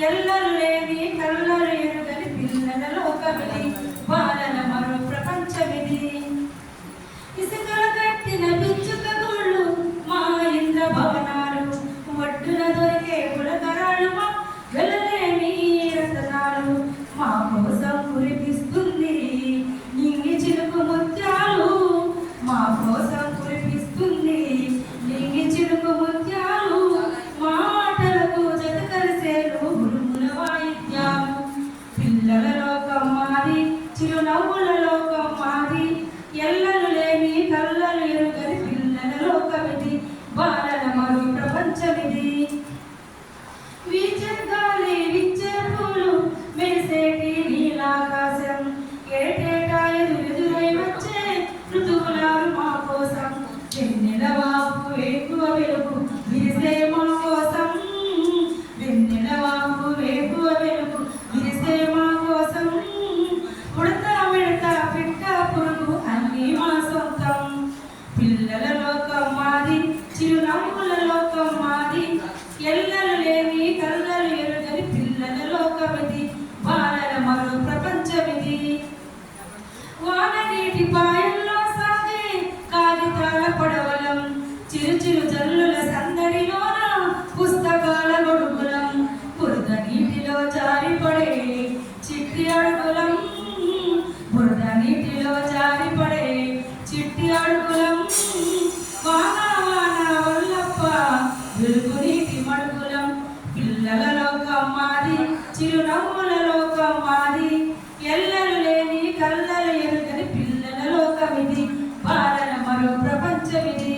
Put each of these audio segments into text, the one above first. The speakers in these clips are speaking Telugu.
ఎల్లలు లేని కల్లలు ఎరుగని పిల్లల లోకమిది, బాలల మరో ప్రపంచమిది. ఇసుకల కట్టిన పిచ్చుక గూళ్ళు మా ఇంద్ర భవనాలు, ఒడ్డున దొరికే పులకరాలు మా వెలలేని రతనాలు. మా కోసం కురిపిస్తుంది నింగి చిలుకు ముత్యాలు, మా కోసం కురిపిస్తుంది నింగి చిలుకు ముత్యాలు. మాటలకు జత కలిసేలు ఉరుముల వాయిద్యాలు. పిల్లల లోకం మాది, చిరునవ్వుల లోకం మాది, ఎల్లలు లేని కల్లలు ఎరుగని పిల్లల లోకమిది, బాలల మరో ప్రపంచమిది. వీచే గాలి విచ్చే పూలు మెరిసేటి నీలాకాశం, ఏటేటా ఎదురెదురై వచ్చే ఋతువులారు మా కోసం. వెన్నెల వాపు వేకువ వెలుగు విరిసే మా కోసం, వెన్నెల వాపు వేకువ వెలుగు విరిసే మా కోసం. ఉడతా మిడతా పిట్ట పురుగు అన్నీ మా సొంతం. పిల్లల లోకం మాది, చిరునవ్వుల లోకం మాది, ఎల్లలు లేని కల్లలు ఎరుగని పిల్లల లోకమిది, బాలల మరో ప్రపంచమిది. వాన నీటి పాయల్లో సాగే కాగితాల పడవలం, చిరు చిరు జల్లుల సందడిలోన పుస్తకాల గొడుగులం. బురద నీటిలో జారిపడే చిట్టి అడుగులం, బురద నీటిలో జారిపడే చిట్టి అడుగులం. వాన వాన వల్లప్ప వెలుగు నీటి మడుగులం. పిల్లల లోకం మాది, చిరునవ్వుల లోకం మాది, ఎల్లలు లేని కల్లలు ఎరుగని పిల్లల లోకమిది, బాలల మరో ప్రపంచమిది.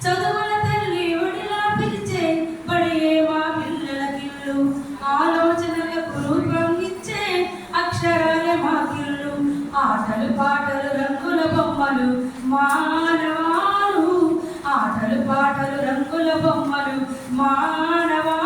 చదువుల తల్లి ఒడిలా పిలిచే బడియే మా పిల్లలకిల్లు, ఆలోచనలకు రూపం ఇచ్చే అక్షరాలే మాకిల్లు. ఆటలు పాటలు రంగుల బొమ్మలు మానవాలు, ఆటలు పాటలు రంగుల బొమ్మలు మానవాలు.